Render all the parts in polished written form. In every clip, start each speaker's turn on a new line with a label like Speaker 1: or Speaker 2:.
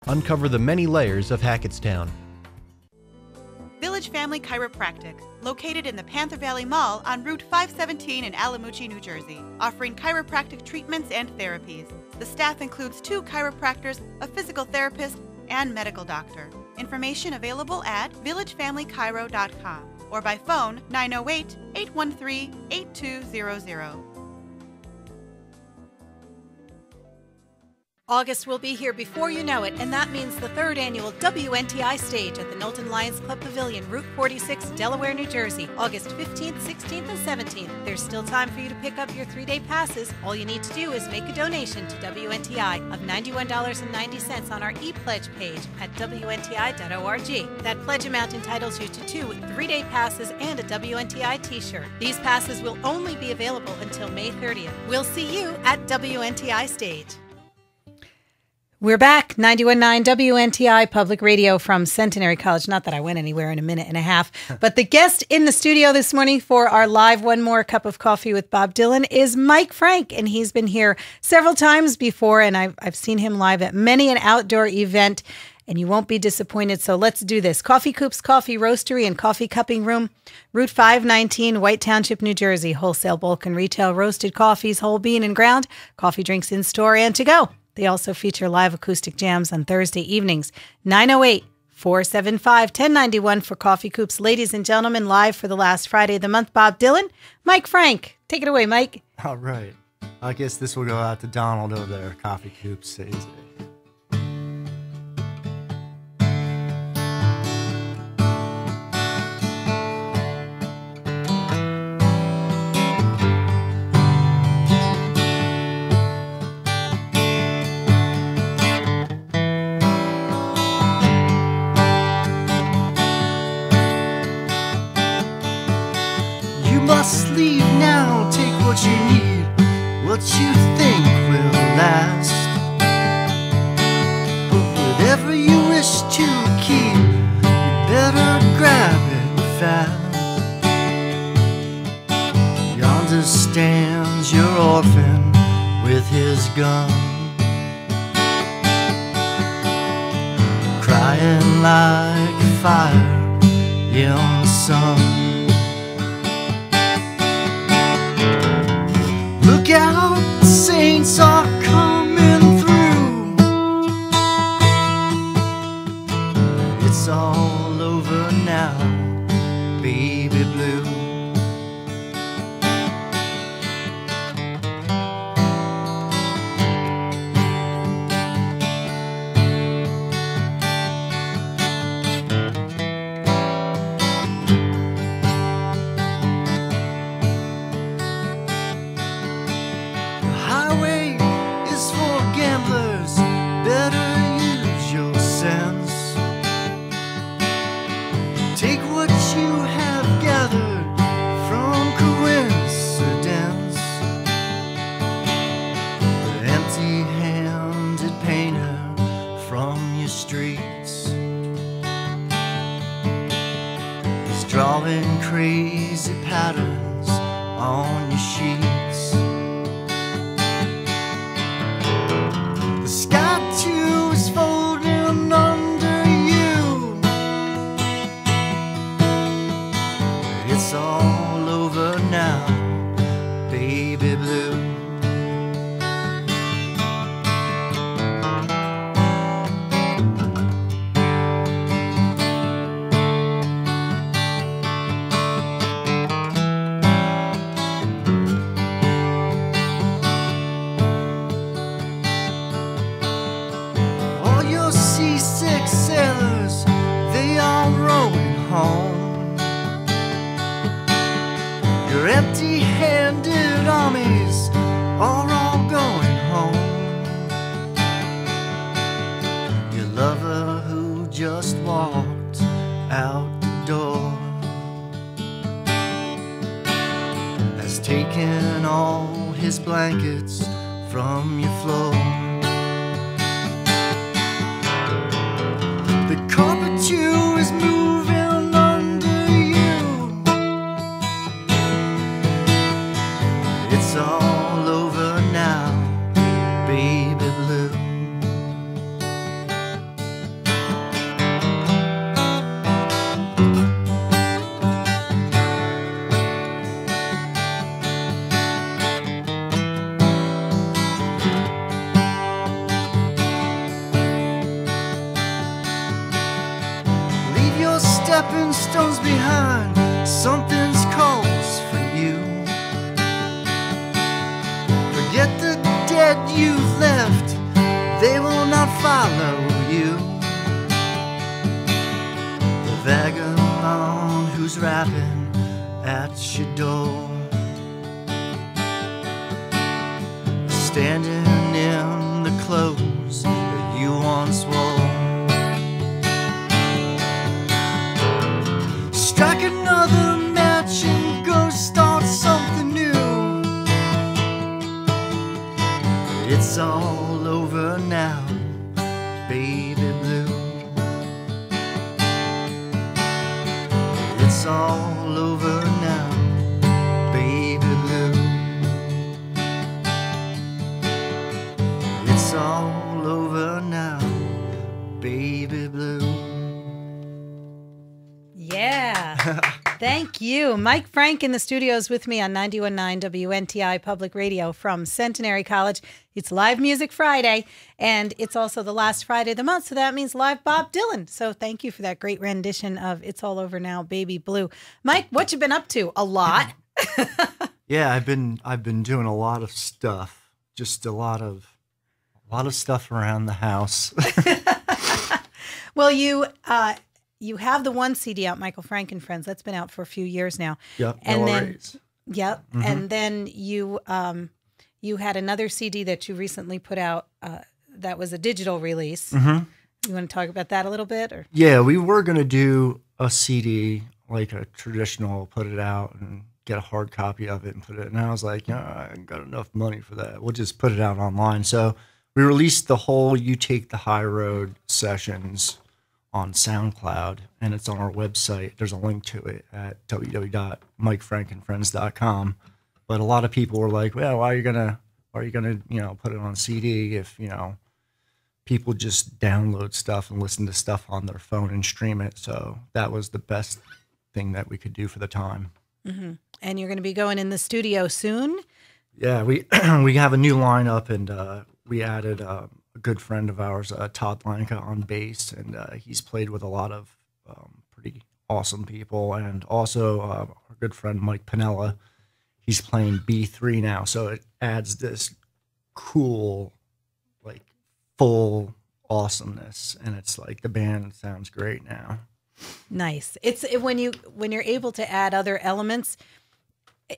Speaker 1: Uncover the many layers of Hackettstown.
Speaker 2: Village Family Chiropractic, located in the Panther Valley Mall on Route 517 in Alamuchee, New Jersey, offering chiropractic treatments and therapies. The staff includes 2 chiropractors, a physical therapist, and medical doctor. Information available at villagefamilychiro.com or by phone 908-813-8200.
Speaker 3: August will be here before you know it, and that means the 3rd annual WNTI stage at the Knowlton Lions Club Pavilion, Route 46, Delaware, New Jersey, August 15th, 16th, and 17th. There's still time for you to pick up your 3-day passes. All you need to do is make a donation to WNTI of $91.90 on our e-pledge page at WNTI.org. That pledge amount entitles you to 2 3-day passes and a WNTI t-shirt. These passes will only be available until May 30th. We'll see you at WNTI stage. We're back, 91.9 WNTI Public Radio from Centenary College. Not that I went anywhere in a minute and a half, but the guest in the studio this morning for our live One More Cup of Coffee with Bob Dylan is Mike Frank, and he's been here several times before, and I've seen him live at many an outdoor event, and you won't be disappointed, so let's do this. Coffee Coops Coffee Roastery and Coffee Cupping Room, Route 519, White Township, New Jersey. Wholesale, bulk, and retail roasted coffees, whole bean and ground, coffee drinks in store and to go. They also feature live acoustic jams on Thursday evenings. 908-475-1091 for Coffee Coops. Ladies and gentlemen, live for the last Friday of the month, Bob Dylan, Mike Frank. Take it away, Mike.
Speaker 4: All right. I guess this will go out to Donald over there, Coffee Coops. Must leave now, take what you need, what you think will last. But whatever you wish to keep, you better grab it fast. Yonder stands your orphan with his gun, crying like fire in the sun. Look out, the saints are coming through. It's all over now, baby blue. Drawing crazy patterns on your sheets. The sky too is folding under you. It's all over now, baby blue. Seasick sailors, they are rowing home. Your empty-handed armies are all going home. Your lover who just walked out the door has taken all his blankets from your floor. The carpet too is moving under you. It's all over now, baby blue. stepping stones behind, something's calls for you. Forget the dead you've left, they will not follow you. The vagabond who's rapping at your door, standing in the clothes that you once wore. Strike another match and go start something new. It's all over now, baby blue. It's all over now, baby blue. It's all over now, baby blue.
Speaker 3: Yeah. Thank you. Mike Frank in the studios with me on 91.9 WNTI Public Radio from Centenary College. It's Live Music Friday, and it's also the last Friday of the month, so that means live Bob Dylan. So thank you for that great rendition of It's All Over Now, Baby Blue. Mike, what you been up to? A lot?
Speaker 4: Yeah, I've been doing a lot of stuff. Just a lot of stuff around the house.
Speaker 3: Well, you have the one CD out, Michael Frank and Friends. That's been out for a few years now.
Speaker 4: Yep.
Speaker 3: And then,
Speaker 4: Always.
Speaker 3: yep.
Speaker 4: Mm-hmm.
Speaker 3: And then you had another CD that you recently put out that was a digital release.
Speaker 4: Mm-hmm.
Speaker 3: You want to talk about that a little bit? Or?
Speaker 4: Yeah, we were going to do a CD, like a traditional, put it out and get a hard copy of it and put it. And I was like, no, I ain't got enough money for that. We'll just put it out online. So we released the whole You Take the High Road sessions on SoundCloud, and it's on our website. There's a link to it at www.mikefrankandfriends.com. But a lot of people were like, well, why are you gonna put it on CD if, people just download stuff and listen to stuff on their phone and stream it. So that was the best thing that we could do for the time.
Speaker 3: Mm-hmm. And you're going to be going in the studio soon?
Speaker 4: Yeah, we have a new lineup, and we added a good friend of ours, Todd Lanka, on bass, and he's played with a lot of pretty awesome people. And also our good friend Mike Pinella, he's playing B3 now, so it adds this cool, like, full awesomeness, and it's like the band sounds great now.
Speaker 3: Nice. It's when you're able to add other elements,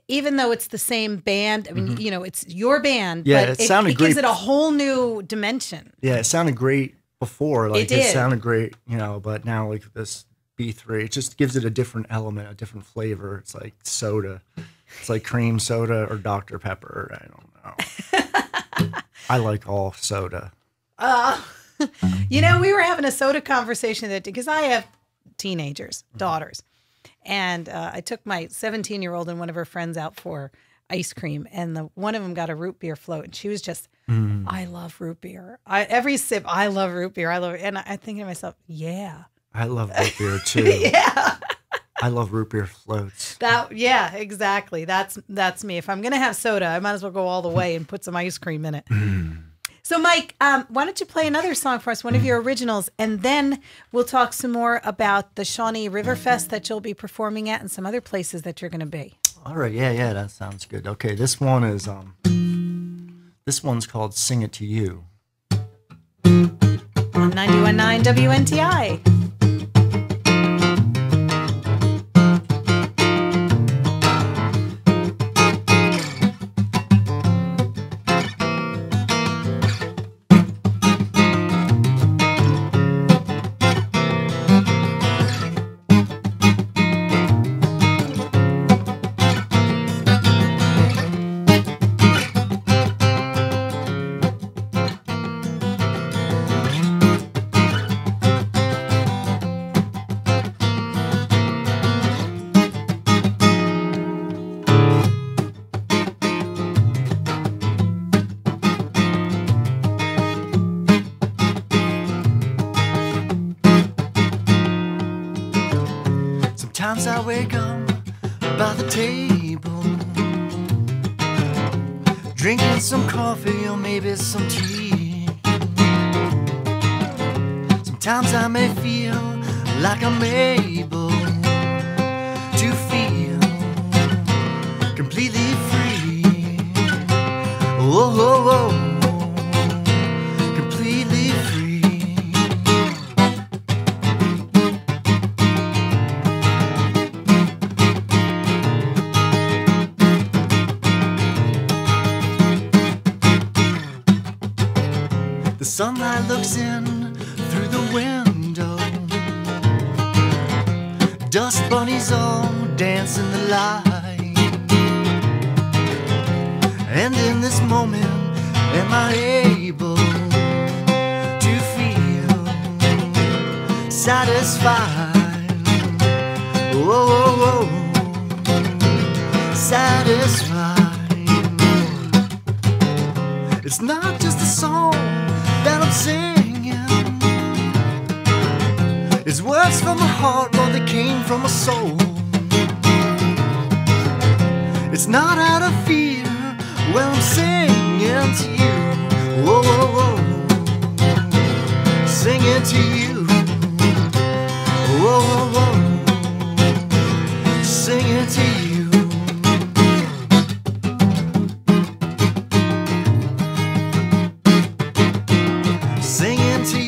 Speaker 3: even though it's the same band. I mean, it's your band.
Speaker 4: Yeah,
Speaker 3: but
Speaker 4: it sounded great.
Speaker 3: Gives it a whole new dimension.
Speaker 4: Yeah, it sounded great before. Like
Speaker 3: it
Speaker 4: sounded great, but now like this B3, it just gives it a different element, a different flavor. It's like soda. It's like cream soda or Dr. Pepper. I don't know. I like all soda.
Speaker 3: We were having a soda conversation because I have teenagers, daughters. And I took my 17-year-old and one of her friends out for ice cream. And one of them got a root beer float. And she was just, I love root beer. Every sip, I love root beer. I love it. And I think to myself, yeah.
Speaker 4: I love root beer too.
Speaker 3: Yeah.
Speaker 4: I love root beer floats.
Speaker 3: Yeah, exactly. That's me. If I'm going to have soda, I might as well go all the way and put some ice cream in it. So, Mike, why don't you play another song for us, one of your originals, and then we'll talk some more about the Shawnee River Fest that you'll be performing at and some other places that you're going to be.
Speaker 4: All right, yeah, that sounds good. Okay, this one's called "Sing It to You"
Speaker 3: on 91.9 WNTI.
Speaker 4: Sometimes I wake up by the table, drinking some coffee or maybe some tea. Sometimes I may feel like I'm able to feel completely free. Whoa, whoa, whoa, completely free. The sunlight looks in through the window. Dust bunnies all dance in the light. And in this moment, am I able to feel satisfied? Whoa, whoa, whoa, satisfied. It's not just a song that I'm singing, it's words from my heart, Lord, that came from my soul. It's not out of fear when I'm singing to you. Whoa, whoa, whoa, singing to you. Whoa, whoa, whoa, singing to you. Singing to you.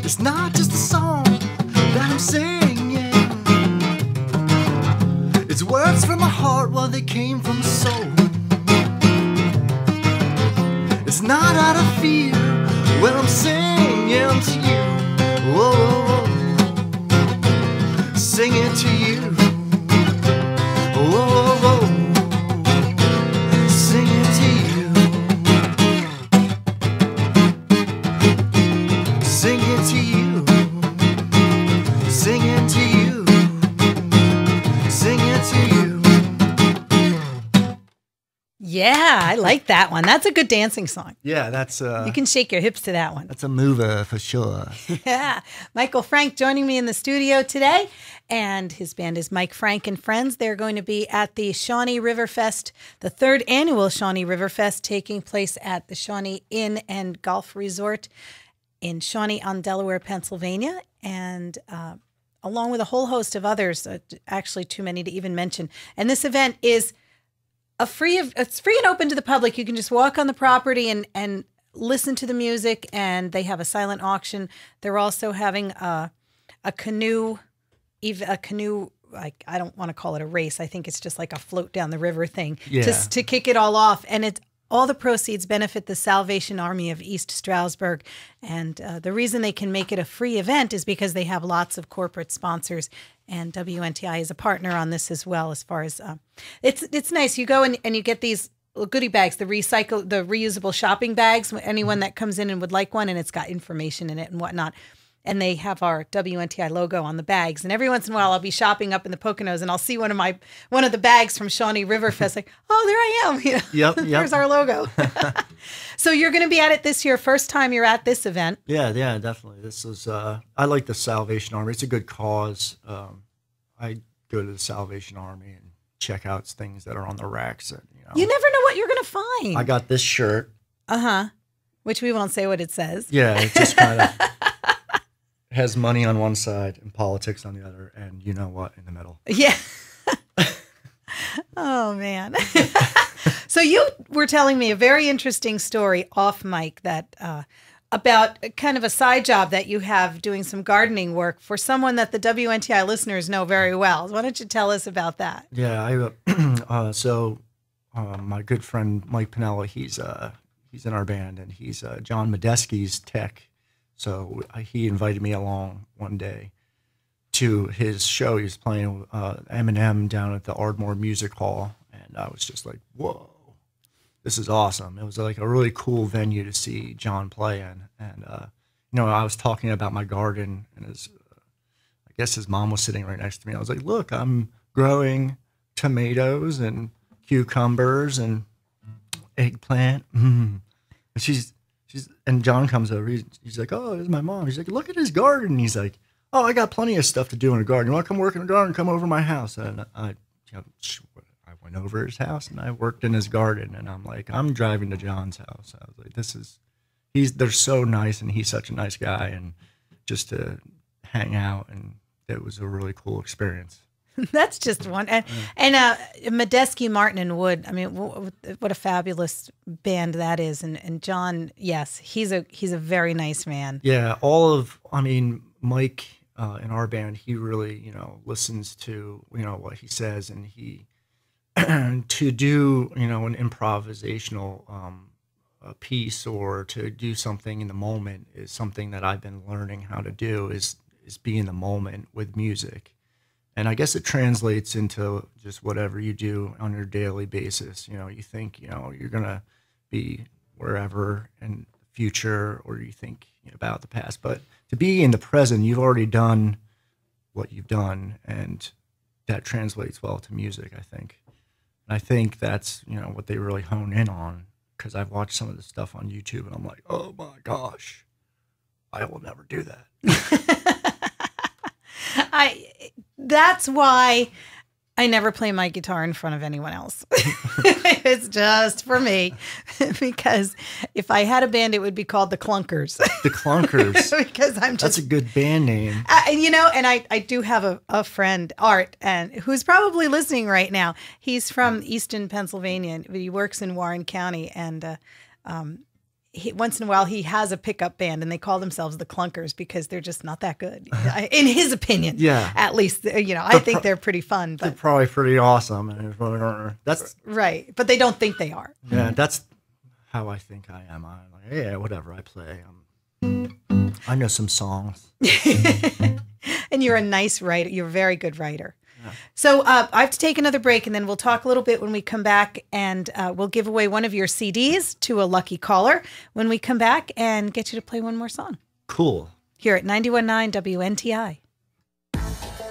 Speaker 4: It's not just a song that I'm singing, it's words from my heart, well, they came from the soul. It's not out of fear when I'm singing to you. Whoa, whoa, whoa, singing to you. Whoa, whoa, whoa, singing to you. Singing to you, singing to you, singing to you.
Speaker 3: Yeah, I like that one. That's a good dancing song.
Speaker 4: Yeah, that's
Speaker 3: You can shake your hips to that one.
Speaker 4: that's a mover for sure.
Speaker 3: Yeah. Michael Frank joining me in the studio today, and his band is Mike Frank and Friends. They're going to be at the Shawnee River Fest, the 3rd annual Shawnee River Fest, taking place at the Shawnee Inn and Golf Resort in Shawnee on Delaware, Pennsylvania, and along with a whole host of others, actually too many to even mention. And this event is it's free and open to the public. You can just walk on the property and listen to the music, and they have a silent auction. They're also having a canoe, like, I don't want to call it a race. I think it's just like a float down the river thing to kick it all off. And all the proceeds benefit the Salvation Army of East Stroudsburg. And the reason they can make it a free event is because they have lots of corporate sponsors, and WNTI is a partner on this as well. As far as it's nice. You go and you get these goodie bags, the reusable shopping bags, anyone that comes in and would like one, and it's got information in it and whatnot. And they have our WNTI logo on the bags. And every once in a while, I'll be shopping up in the Poconos, and I'll see one of the bags from Shawnee River Fest. Like, oh, there I am. You know,
Speaker 4: Yep.
Speaker 3: There's our logo. So you're going to be at it this year. First time you're at this event.
Speaker 4: Yeah, definitely. This is I like the Salvation Army. It's a good cause. I go to the Salvation Army and check out things that are on the racks. And,
Speaker 3: You never know what you're going to find.
Speaker 4: I got this shirt.
Speaker 3: Which we won't say what it says.
Speaker 4: Yeah, it just kind of has money on one side and politics on the other, and you know what, in the middle.
Speaker 3: Yeah. Oh, man. So you were telling me a very interesting story off mic that about kind of a side job that you have doing some gardening work for someone that the WNTI listeners know very well. Why don't you tell us about that?
Speaker 4: Yeah, my good friend Mike Pinella, he's in our band, and he's John Medeski's tech. So he invited me along one day to his show. He was playing Eminem down at the Ardmore Music Hall, and I was just like, whoa, this is awesome. It was like a really cool venue to see John play in, and I was talking about my garden, and I guess his mom was sitting right next to me. I was like, look, I'm growing tomatoes and cucumbers and eggplant. And and John comes over. He's like, oh, there's my mom. He's like, look at his garden. He's like, oh, I got plenty of stuff to do in the garden. You want to come work in the garden? Come over to my house. And I went over to his house and I worked in his garden. And I'm like, I'm driving to John's house. I was like, they're so nice, and he's such a nice guy, and just to hang out, and it was a really cool experience.
Speaker 3: That's just one. And Medeski, Martin, and Wood. I mean, what a fabulous band that is. And John, yes, he's a very nice man.
Speaker 4: Yeah, Mike in our band, he really, listens to, what he says, and he to do, an improvisational a piece or to do something in the moment is something that I've been learning how to do is be in the moment with music. And I guess it translates into just whatever you do on your daily basis. You think, you're going to be wherever in the future, or you think about the past. But to be in the present, you've already done what you've done, and that translates well to music, I think. And I think that's, what they really hone in on, because I've watched some of the stuff on YouTube, and I'm like, oh my gosh, I will never do that.
Speaker 3: That's why I never play my guitar in front of anyone else. It's just for me, because if I had a band, it would be called the Clunkers.
Speaker 4: The Clunkers.
Speaker 3: Because that's
Speaker 4: a good band name.
Speaker 3: And I do have a friend, Art, and who's probably listening right now. He's from Easton, Pennsylvania, but he works in Warren County, and once in a while he has a pickup band, and they call themselves the Clunkers because they're just not that good, in his opinion. Yeah, at least I think they're pretty fun. But
Speaker 4: they're probably pretty awesome. That's
Speaker 3: right, but they don't think they are.
Speaker 4: Yeah, that's how I think I am. I'm like, yeah, whatever I play. I know some songs.
Speaker 3: And you're a nice writer. You're a very good writer. So I have to take another break, and then we'll talk a little bit when we come back, and we'll give away one of your CDs to a lucky caller when we come back and get you to play one more song.
Speaker 4: Cool.
Speaker 3: Here at 91.9 WNTI.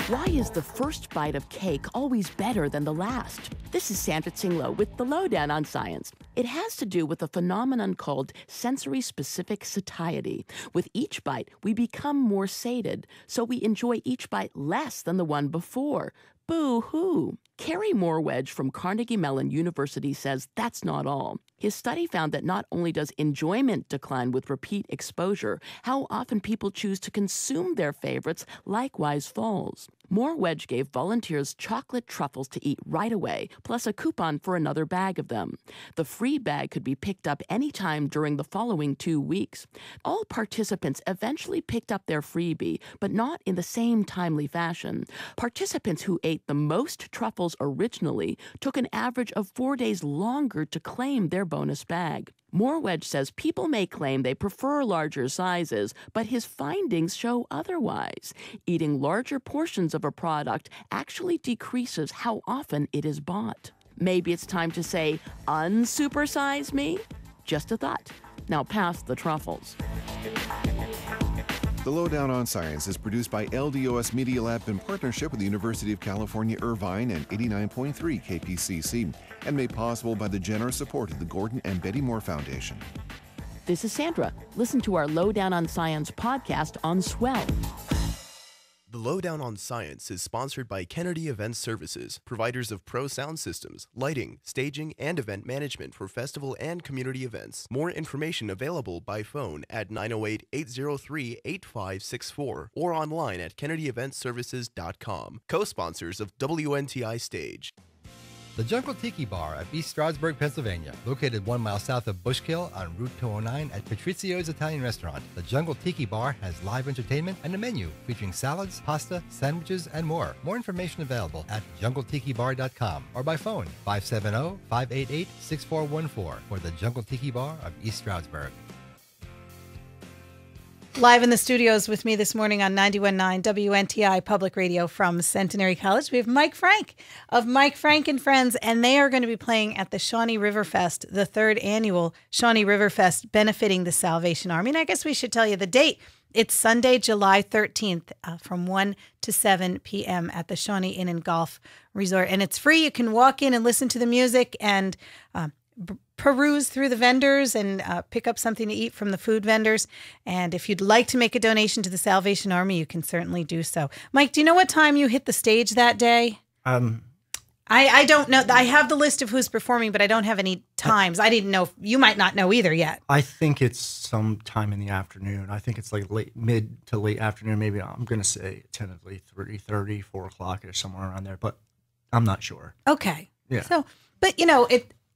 Speaker 5: Why is the first bite of cake always better than the last? This is Sandra Tsinglo with the Lowdown on Science. It has to do with a phenomenon called sensory-specific satiety. With each bite, we become more sated, so we enjoy each bite less than the one before. Boo-hoo! Kerry Morwedge from Carnegie Mellon University says that's not all. His study found that not only does enjoyment decline with repeat exposure, how often people choose to consume their favorites likewise falls. Morwedge gave volunteers chocolate truffles to eat right away, plus a coupon for another bag of them. The free bag could be picked up anytime during the following 2 weeks. All participants eventually picked up their freebie, but not in the same timely fashion. Participants who ate the most truffles originally took an average of 4 days longer to claim their bonus bag. Morwedge says people may claim they prefer larger sizes, but his findings show otherwise. Eating larger portions of a product actually decreases how often it is bought. Maybe it's time to say, unsupersize me? Just a thought. Now pass the truffles.
Speaker 6: The Lowdown on Science is produced by LDOS Media Lab in partnership with the University of California, Irvine and 89.3 KPCC, and made possible by the generous support of the Gordon and Betty Moore Foundation.
Speaker 5: This is Sandra. Listen to our Lowdown on Science podcast on Swell.
Speaker 7: The Lowdown on Science is sponsored by Kennedy Event Services, providers of pro sound systems, lighting, staging, and event management for festival and community events. More information available by phone at 908-803-8564 or online at kennedyeventservices.com. Co-sponsors of WNTI Stage.
Speaker 8: The Jungle Tiki Bar of East Stroudsburg, Pennsylvania, located 1 mile south of Bushkill on Route 209 at Patrizio's Italian Restaurant. The Jungle Tiki Bar has live entertainment and a menu featuring salads, pasta, sandwiches, and more. More information available at jungletikibar.com or by phone 570-588-6414 for the Jungle Tiki Bar of East Stroudsburg.
Speaker 3: Live in the studios with me this morning on 91.9 WNTI Public Radio from Centenary College, we have Mike Frank of Mike Frank and Friends, and they are going to be playing at the Shawnee River Fest, the 3rd annual Shawnee River Fest, benefiting the Salvation Army. And I guess we should tell you the date. It's Sunday, July 13th from 1 to 7 p.m. at the Shawnee Inn and Golf Resort. And it's free. You can walk in and listen to the music and peruse through the vendors and pick up something to eat from the food vendors. And if you'd like to make a donation to the Salvation Army, you can certainly do so. Mike, do you know what time you hit the stage that day? I don't know. I have the list of who's performing, but I don't have any times. I didn't know. You might not know either yet.
Speaker 4: I think it's sometime in the afternoon. I think it's like mid to late afternoon. Maybe I'm going to say tentatively 3:30, 4 o'clock or somewhere around there, but I'm not sure.
Speaker 3: Okay.
Speaker 4: Yeah.
Speaker 3: So, but you know,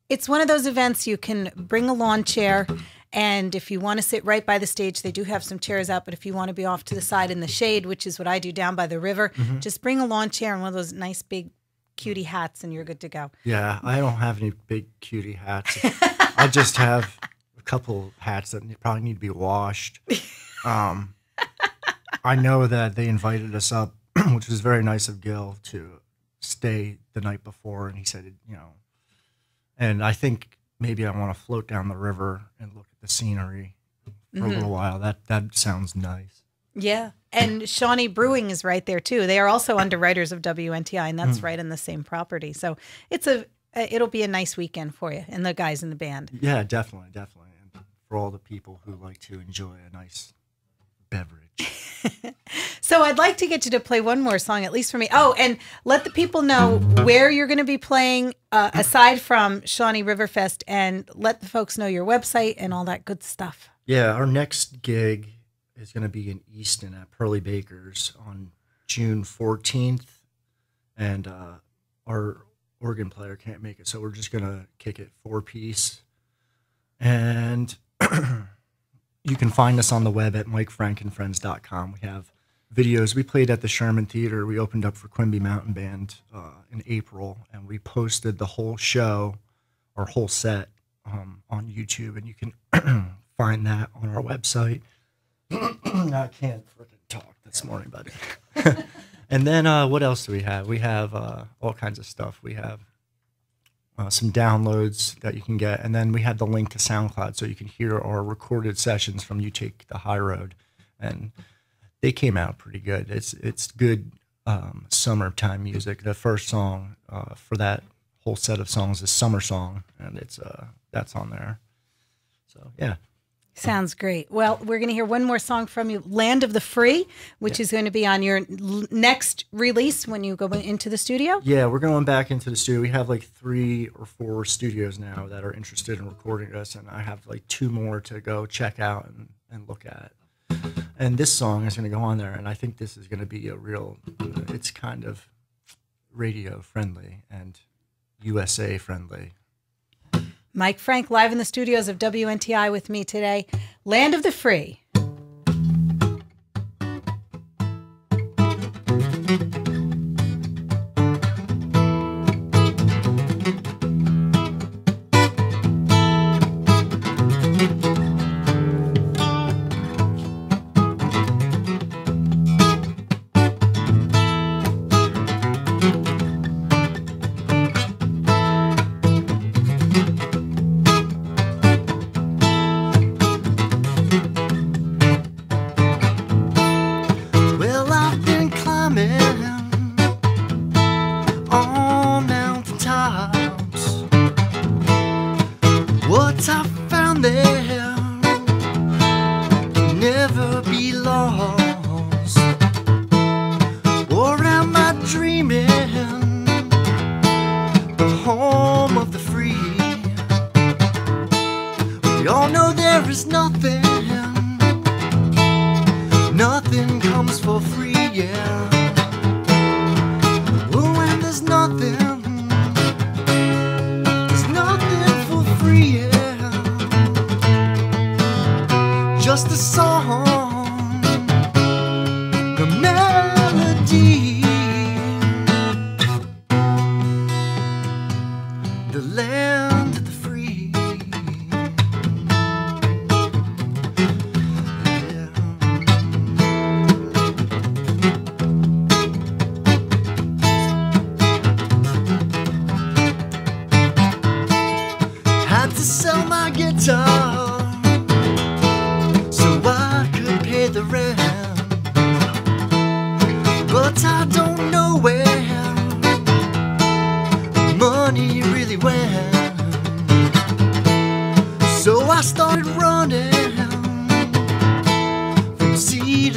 Speaker 3: it's one of those events you can bring a lawn chair, and if you want to sit right by the stage, they do have some chairs out, but if you want to be off to the side in the shade, which is what I do down by the river, just bring a lawn chair and one of those nice big cutie hats and you're good to go.
Speaker 4: Yeah, I don't have any big cutie hats. I just have a couple hats that probably need to be washed. I know that they invited us up, which was very nice of Gil, to stay the night before, and he said, you know, and I think maybe I want to float down the river and look at the scenery for a little while. That sounds nice.
Speaker 3: Yeah. And Shawnee Brewing is right there too. They are also underwriters of WNTI, and that's right on the same property. So it'll be a nice weekend for you and the guys in the band.
Speaker 4: Yeah, definitely. And for all the people who like to enjoy a nice beverage.
Speaker 3: So I'd like to get you to play one more song, at least for me. Oh, and let the people know where you're going to be playing aside from Shawnee River Fest, and let the folks know your website and all that good stuff.
Speaker 4: Yeah, our next gig is going to be in Easton at Pearly Baker's on June 14th, and our organ player can't make it, so we're just going to kick it 4-piece. And you can find us on the web at MikeFrankandFriends.com. We have videos. We played at the Sherman Theater. We opened up for Quimby Mountain Band in April, and we posted the whole show, or whole set, on YouTube, and you can find that on our website. I can't freaking talk this morning, buddy. And then what else do we have? We have all kinds of stuff. We have some downloads that you can get, and then we have the link to SoundCloud, so you can hear our recorded sessions from You Take the High Road, and they came out pretty good. It's good summertime music. The first song for that whole set of songs is Summer Song, and that's on there. So yeah.
Speaker 3: Sounds great. Well, we're going to hear one more song from you, Land of the Free, which is going to be on your next release when you go into the studio.
Speaker 4: Yeah, we're going back into the studio. We have like 3 or 4 studios now that are interested in recording us, and I have like 2 more to go check out and look at. And this song is going to go on there, and I think this is going to be a real, it's kind of radio friendly and USA friendly.
Speaker 3: Mike Frank live in the studios of WNTI with me today. Land of the Free.
Speaker 4: Just a song, the melody, the land of the free. Yeah.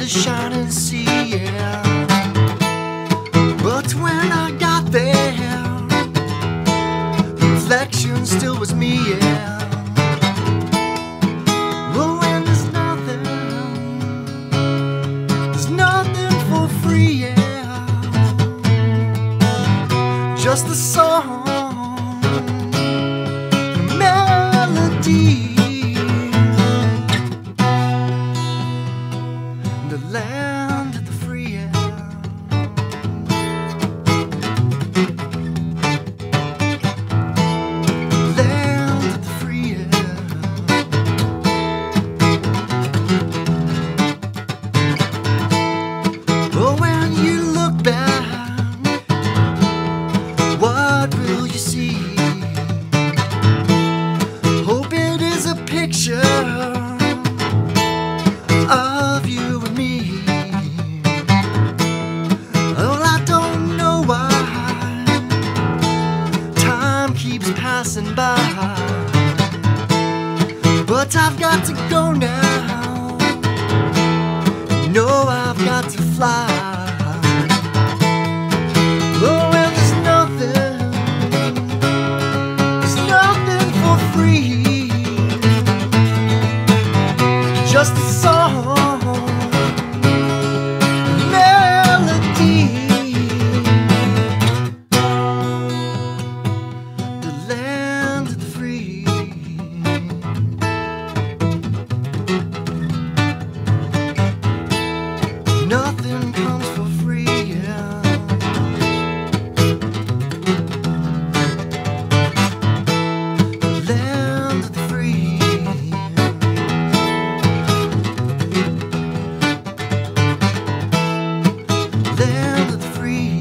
Speaker 4: shining sea, yeah. But when I got there, the reflection still was me, yeah. But when there's nothing for free, yeah. Just the song, the melody, the land of the free, yeah. Land of the free, yeah. But when you look back, what will you see? Hope it is a picture of you and me. Well, I don't know why time keeps passing by, but I've got to go now. No, I've got to fly. Oh, and there's nothing for free. Just a song, melody, the land of the free. Nothing comes for free, yeah. The land of the free. Land of the free.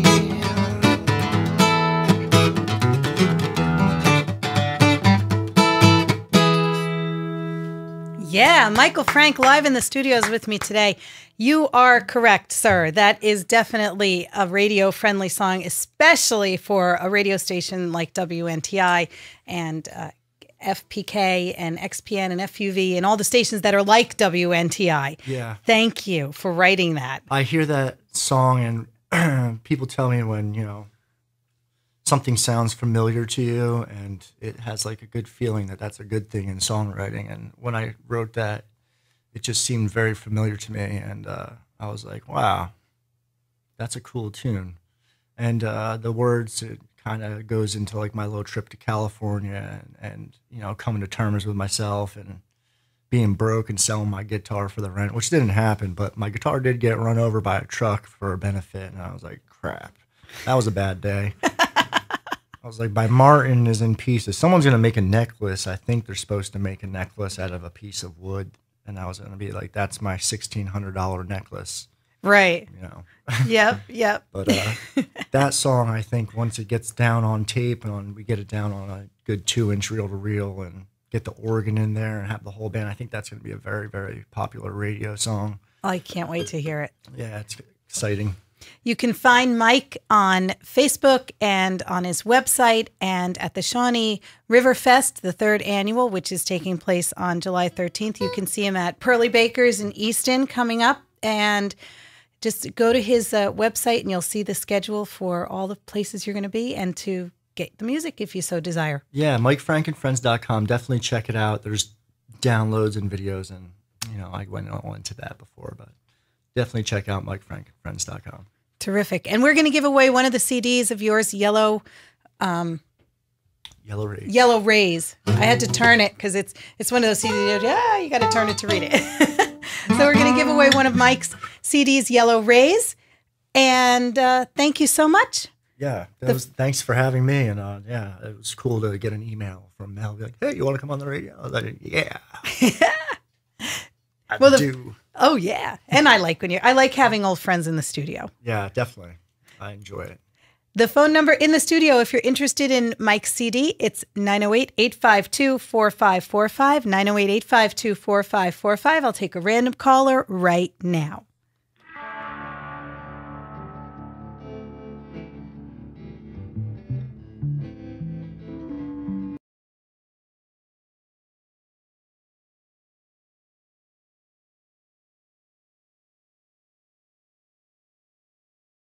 Speaker 3: Yeah, Michael Frank live in the studios with me today. You are correct, sir. That is definitely a radio-friendly song, especially for a radio station like WNTI and FPK and XPN and FUV and all the stations that are like WNTI.
Speaker 4: Yeah.
Speaker 3: Thank you for writing that.
Speaker 4: I hear that song and people tell me when, you know, something sounds familiar to you and it has like a good feeling that that's a good thing in songwriting. And when I wrote that, it just seemed very familiar to me. And I was like, wow, that's a cool tune. And the words, it kind of goes into like my little trip to California and, you know, coming to terms with myself and being broke and selling my guitar for the rent, which didn't happen, but my guitar did get run over by a truck for a benefit. And I was like, crap, that was a bad day. I was like, by Martin is in pieces. Someone's going to make a necklace. I think they're supposed to make a necklace out of a piece of wood. And I was going to be like, that's my $1,600 necklace.
Speaker 3: Right.
Speaker 4: You know?
Speaker 3: Yep.
Speaker 4: But that song, I think once it gets down on tape and we get it down on a good 2-inch reel-to-reel and get the organ in there and have the whole band, I think that's going to be a very, very popular radio song.
Speaker 3: I can't wait to hear it.
Speaker 4: Yeah, it's exciting.
Speaker 3: You can find Mike on Facebook and on his website and at the Shawnee River Fest, the 3rd annual, which is taking place on July 13th. You can see him at Pearly Baker's in Easton coming up, and just go to his website and you'll see the schedule for all the places you're going to be and to get the music if you so desire.
Speaker 4: Yeah, MikeFrankandFriends.com. Definitely check it out. There's downloads and videos, and you know, I went all into that before, but definitely check out MikeFrankandFriends.com.
Speaker 3: Terrific. And we're going to give away one of the CDs of yours, Yellow
Speaker 4: Rays.
Speaker 3: Yellow Rays. I had to turn it because it's one of those CDs. Yeah, you got to turn it to read it. So we're going to give away one of Mike's CDs, Yellow Rays. And thank you so much.
Speaker 4: Yeah, thanks for having me. And yeah, it was cool to get an email from Mel. Like, hey, you want to come on the radio? I was like, yeah. I do.
Speaker 3: Oh yeah, and I like having old friends in the studio.
Speaker 4: Yeah, definitely. I enjoy it.
Speaker 3: The phone number in the studio, if you're interested in Mike's CD, it's 908-852-4545, 908-852-4545. I'll take a random caller right now.